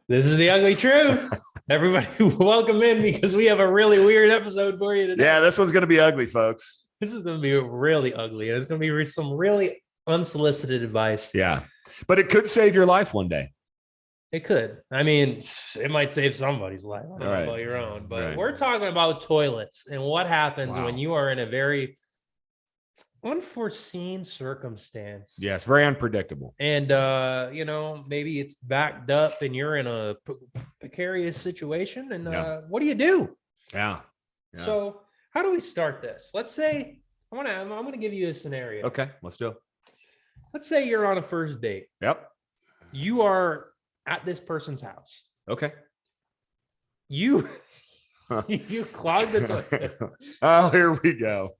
This is the ugly truth. Everybody, welcome in because we have a really weird episode for you today. Yeah, this one's going to be ugly, folks. This is going to be really ugly, and it's going to be some really unsolicited advice. Yeah, but it could save your life one day. It could. I mean, it might save somebody's life. I don't know about your own, but we're talking about toilets and what happens when you are in a very unforeseen circumstance. Yes, very unpredictable. And maybe it's backed up and you're in a precarious situation. And what do you do? Yeah. So how do we start this? Let's say I'm gonna give you a scenario. Okay, let's do it. Let's say you're on a first date. Yep. You are at this person's house. Okay. You clog the toilet. Oh, here we go.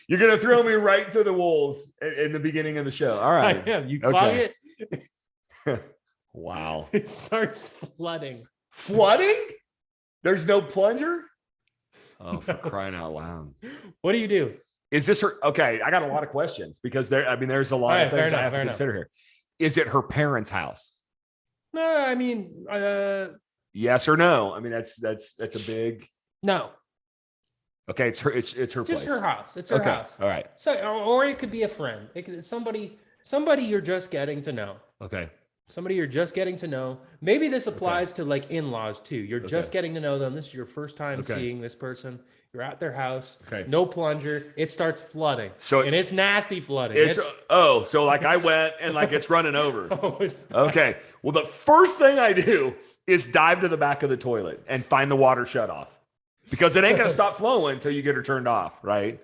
You're going to throw me right to the wolves in the beginning of the show. All right. I am. You clog it. Wow. It starts flooding. Flooding? There's no plunger? Oh, for crying out loud. What do you do? Is this her? Okay, I got a lot of questions because there's a lot of things I have to consider here. Is it her parents' house? No, I mean, yes or no? I mean, that's a big no. Okay, it's her place. Just her house. It's her house. All right. So, or it could be a friend. It could somebody you're just getting to know. Okay. Somebody you're just getting to know. Maybe this applies to like in-laws too. You're just getting to know them. This is your first time seeing this person. You're at their house. Okay. No plunger. It starts flooding. And it's nasty flooding. So like I went and like it's running over. Okay. Well, the first thing I do is dive to the back of the toilet and find the water shut off. Because it ain't going to stop flowing until you get her turned off, right?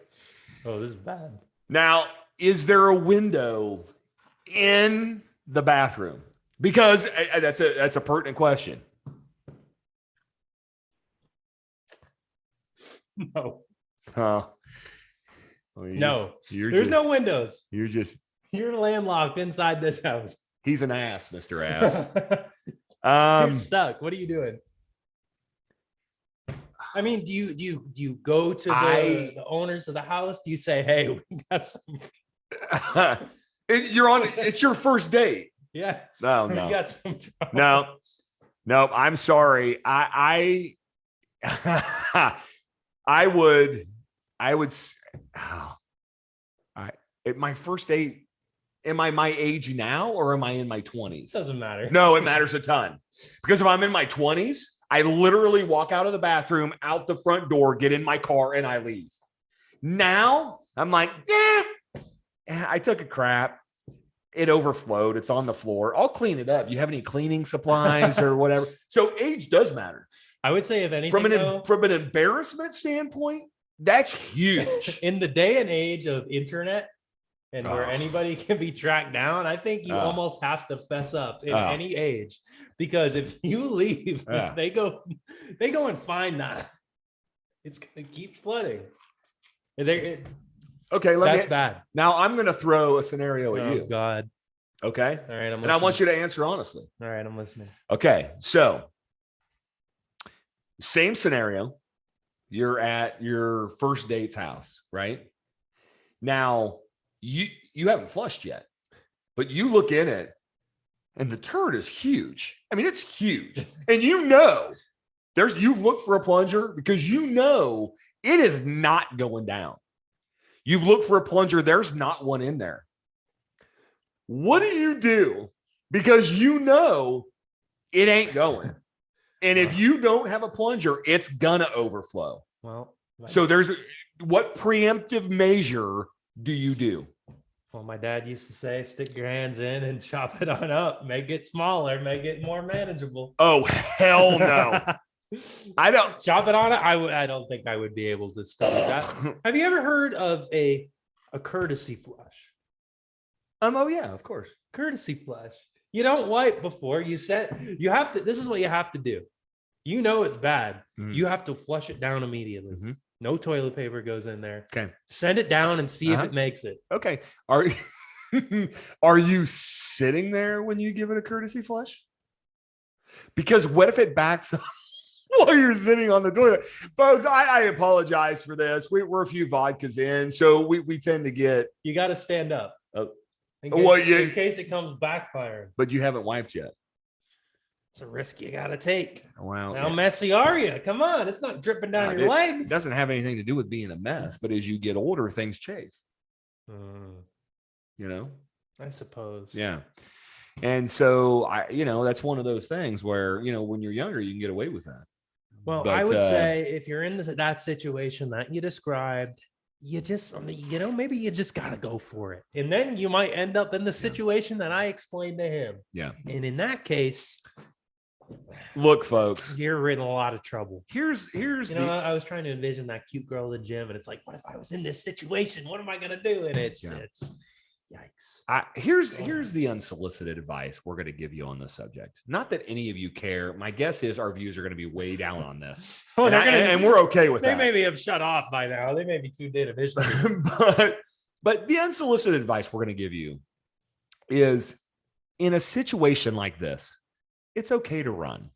Oh, this is bad. Now, is there a window in the bathroom? Because that's a pertinent question. No. Well, no. There's no windows. You're landlocked inside this house. He's an ass, Mr. Ass. You're stuck. What are you doing? I mean, do you go to the owners of the house? Do you say, "Hey, we got some"? It's your first date. Yeah. No. You got some problems. No. I'm sorry. I would. At my first date. Am I my age now or am I in my 20s? Doesn't matter. No, it matters a ton. Because if I'm in my 20s, I literally walk out of the bathroom, out the front door, get in my car, and I leave. Now, I'm like, I took a crap. It overflowed. It's on the floor. I'll clean it up. You have any cleaning supplies or whatever? So age does matter. I would say if anything, from an embarrassment standpoint, that's huge. In the day and age of internet, and where anybody can be tracked down, I think you almost have to fess up in any age, because if you leave, they go and find it's gonna keep flooding. That's bad. Now I'm gonna throw a scenario at you. Oh God. Okay. All right. And I want you to answer honestly. All right, I'm listening. Okay, so same scenario. You're at your first date's house, right? Now. You haven't flushed yet, but you look in it and the turd is huge. I mean, it's huge. And you've looked for a plunger because it is not going down. You've looked for a plunger. There's not one in there. What do you do? Because it ain't going. And if you don't have a plunger, it's gonna overflow. Well, so what preemptive measure do you do? Well, my dad used to say, stick your hands in and chop it on up, make it smaller, make it more manageable. Oh, hell no. I don't chop it on it. I don't think I would be able to study that. Have you ever heard of a courtesy flush? Oh yeah, of course. Courtesy flush. You don't wipe before you have to. This is what you have to do. You know it's bad. Mm-hmm. You have to flush it down immediately. Mm-hmm. No toilet paper goes in there. Okay. Send it down and see if it makes it. Okay. Are you sitting there when you give it a courtesy flush? Because what if it backs up while you're sitting on the toilet? Folks, I apologize for this. We're a few vodkas in, so we tend to get... You got to stand up. In case it comes backfiring. But you haven't wiped yet. It's a risk you got to take. Well, how messy are you? Come on. It's not dripping down your legs. It doesn't have anything to do with being a mess, but as you get older, things chafe. You know? I suppose. Yeah. And so that's one of those things where, when you're younger, you can get away with that. Well, but I would say if you're in that situation that you described, you just, maybe you just got to go for it. And then you might end up in the situation that I explained to him. Yeah. And in that case, look, folks, you're in a lot of trouble. Here's I was trying to envision that cute girl in the gym, and it's like, what if I was in this situation? What am I going to do? And it's yikes. Here's the unsolicited advice we're going to give you on this subject. Not that any of you care. My guess is our views are going to be way down on this. And we're okay with that. They maybe have shut off by now. They may be tuned in eventually. but the unsolicited advice we're going to give you is, in a situation like this, it's okay to run.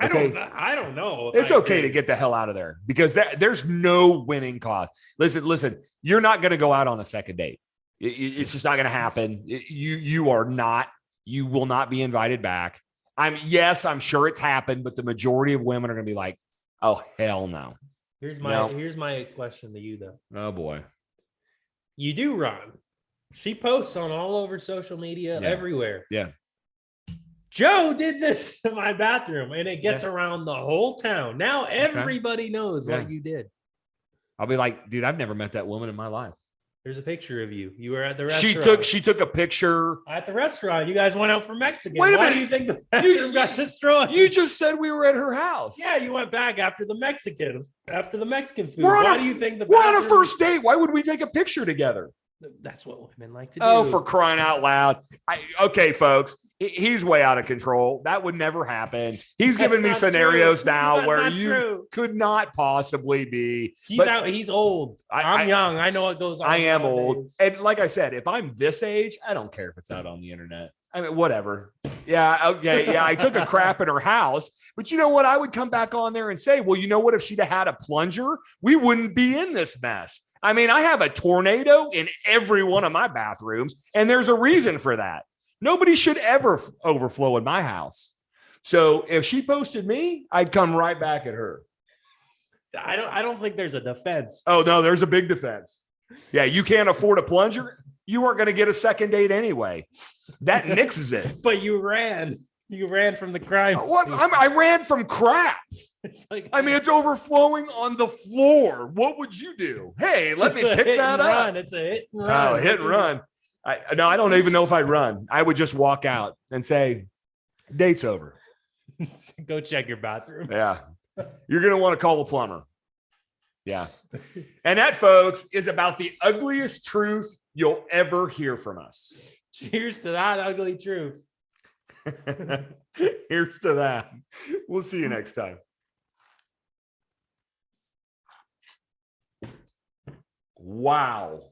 Okay? I don't know. It's okay to get the hell out of there, because there's no winning cost. Listen, you're not going to go out on a second date. It's just not going to happen. You will not be invited back. I'm sure it's happened, but the majority of women are going to be like, oh, hell no. Here's my question to you though. Oh boy. You do run. She posts on all over social media, everywhere. Yeah. Joe did this to my bathroom, and it gets around the whole town. Now everybody knows what you did. I'll be like, dude, I've never met that woman in my life. There's a picture of you. You were at the restaurant. She took a picture at the restaurant. You guys went out for Mexican. Wait a minute. Do you think the bathroom got destroyed? You just said we were at her house. Yeah, you went back after the Mexican food. Why do you think we're on a first date? Why would we take a picture together? That's what women like to do. Oh, for crying out loud. Okay, folks. He's way out of control. That would never happen. He's giving me scenarios now where you could not possibly be. He's old. I'm young. I know what goes on. I am old. And like I said, if I'm this age, I don't care if it's out on the internet. I mean, whatever. Yeah. Okay. Yeah. I took a crap in her house, but you know what? I would come back on there and say, well, you know what? If she'd have had a plunger, we wouldn't be in this mess. I mean, I have a tornado in every one of my bathrooms, and there's a reason for that. Nobody should ever overflow in my house. So if she posted me, I'd come right back at her. I don't think there's a defense. Oh, no, there's a big defense. Yeah, you can't afford a plunger. You weren't going to get a second date anyway. That nixes it. But you ran. You ran from the crime. What? I ran from crap. It's it's overflowing on the floor. What would you do? Hey, let me pick that up. It's a hit and run. Oh, hit and run. I don't even know if I'd run. I would just walk out and say, date's over. Go check your bathroom. Yeah. You're going to want to call the plumber. Yeah. And that, folks, is about the ugliest truth you'll ever hear from us. Cheers to that ugly truth. Here's to that. We'll see you next time. Wow.